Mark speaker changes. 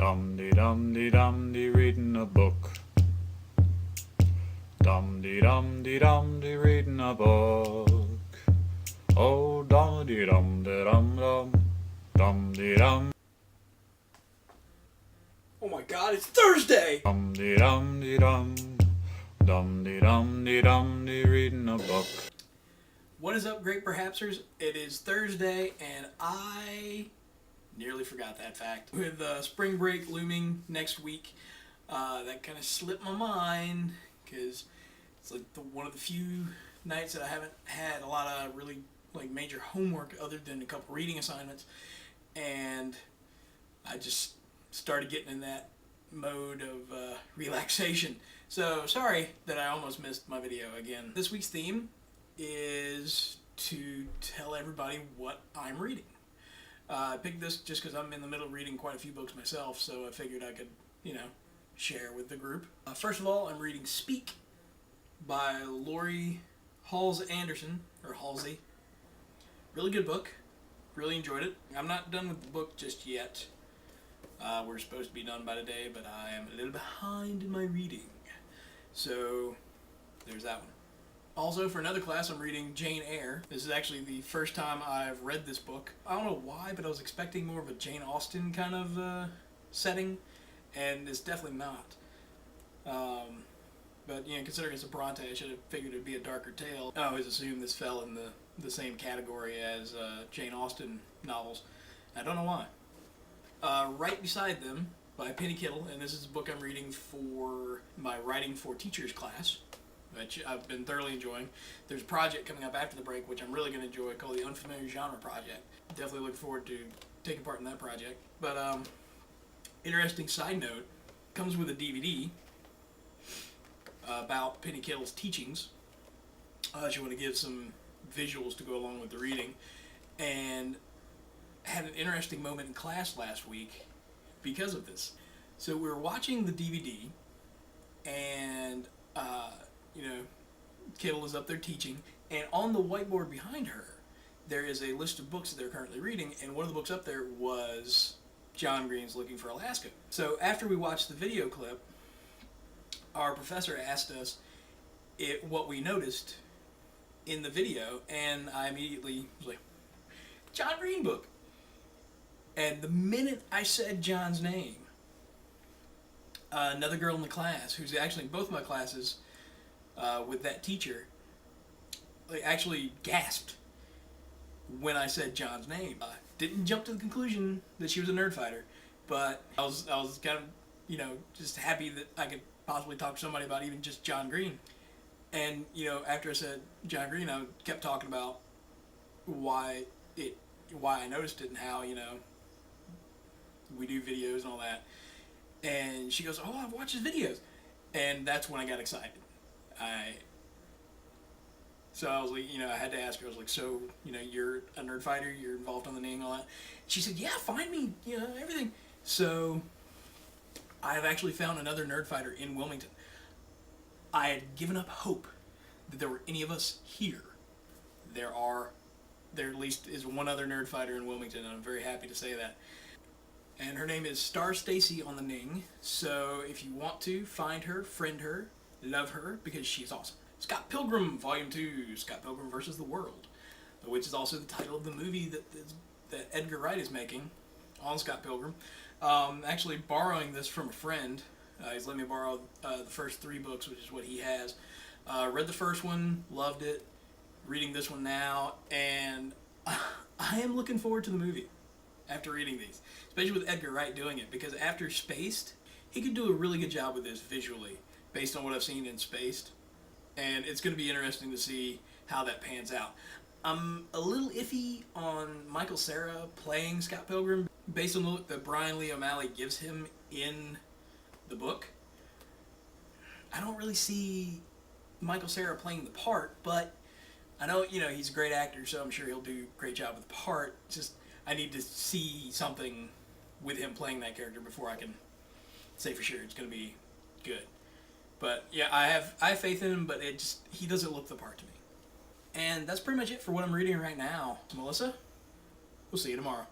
Speaker 1: Dum-de-dum-de-dum-de reading a book. Dum-de-dum-de-dum-de reading a book. Oh, dum-de-dum-de-dum-dum. Dum-de-dum.
Speaker 2: Oh my god, it's Thursday!
Speaker 1: Dum-de-dum-de-dum. Dum-de-dum-de-dum-de reading a book.
Speaker 2: What is up, great perhapsers? It is Thursday, and I nearly forgot that fact. With spring break looming next week, that kind of slipped my mind, because it's like one of the few nights that I haven't had a lot of really major homework other than a couple reading assignments, and I just started getting in that mode of relaxation. So sorry that I almost missed my video again. This week's theme is to tell everybody what I'm reading. I picked this just because I'm in the middle of reading quite a few books myself, so I figured I could, share with the group. First of all, I'm reading Speak by Laurie Halse or Halsey. Really good book. Really enjoyed it. I'm not done with the book just yet. We're supposed to be done by today, but I am a little behind in my reading. So, there's that one. Also, for another class, I'm reading Jane Eyre. This is actually the first time I've read this book. I don't know why, but I was expecting more of a Jane Austen kind of setting, and it's definitely not. But, considering it's a Bronte, I should have figured it would be a darker tale. I always assumed this fell in the same category as Jane Austen novels. I don't know why. Right beside them, by Kittle, and this is a book I'm reading for my Writing for Teachers class, which I've been thoroughly enjoying. There's a project coming up after the break, which I'm really going to enjoy, called the Unfamiliar Genre Project. Definitely look forward to taking part in that project. But, interesting side note, comes with a DVD about Penny Kittle's teachings. She want to give some visuals to go along with the reading, and had an interesting moment in class last week because of this. So we were watching the DVD, and Kittle is up there teaching, and on the whiteboard behind her, there is a list of books that they're currently reading, and one of the books up there was John Green's Looking for Alaska. So after we watched the video clip, our professor asked us what we noticed in the video, and I immediately was like, John Green book. And the minute I said John's name, another girl in the class, who's actually in both my classes with that teacher, actually gasped when I said John's name. Didn't jump to the conclusion that she was a Nerdfighter, but I was kind of, just happy that I could possibly talk to somebody about even just John Green. And, after I said John Green, I kept talking about why I noticed it and how, we do videos and all that. And she goes, oh, I've watched his videos. And that's when I got excited. So I was like, I had to ask her, I was like, so, you're a Nerdfighter, you're involved on the ning, all that. She said, yeah, find me, everything. So I have actually found another Nerdfighter in Wilmington. I had given up hope that there were any of us here. There at least is one other Nerdfighter in Wilmington, and I'm very happy to say that. And her name is Star Stacy on the ning, so if you want to, find her, friend her, love her, because she's awesome. Scott Pilgrim, Volume 2, Scott Pilgrim vs. the World, which is also the title of the movie that Edgar Wright is making on Scott Pilgrim. Actually borrowing this from a friend. He's let me borrow the first 3 books, which is what he has. Read the first one, loved it. Reading this one now, and I am looking forward to the movie after reading these, especially with Edgar Wright doing it, because after Spaced, he could do a really good job with this visually, based on what I've seen in Spaced, and it's going to be interesting to see how that pans out. I'm a little iffy on Michael Cera playing Scott Pilgrim, based on the look that Bryan Lee O'Malley gives him in the book. I don't really see Michael Cera playing the part, but I know, he's a great actor, so I'm sure he'll do a great job with the part. Just, I need to see something with him playing that character before I can say for sure it's going to be good. But, yeah, I have faith in him, but he doesn't look the part to me. And that's pretty much it for what I'm reading right now. Melissa, we'll see you tomorrow.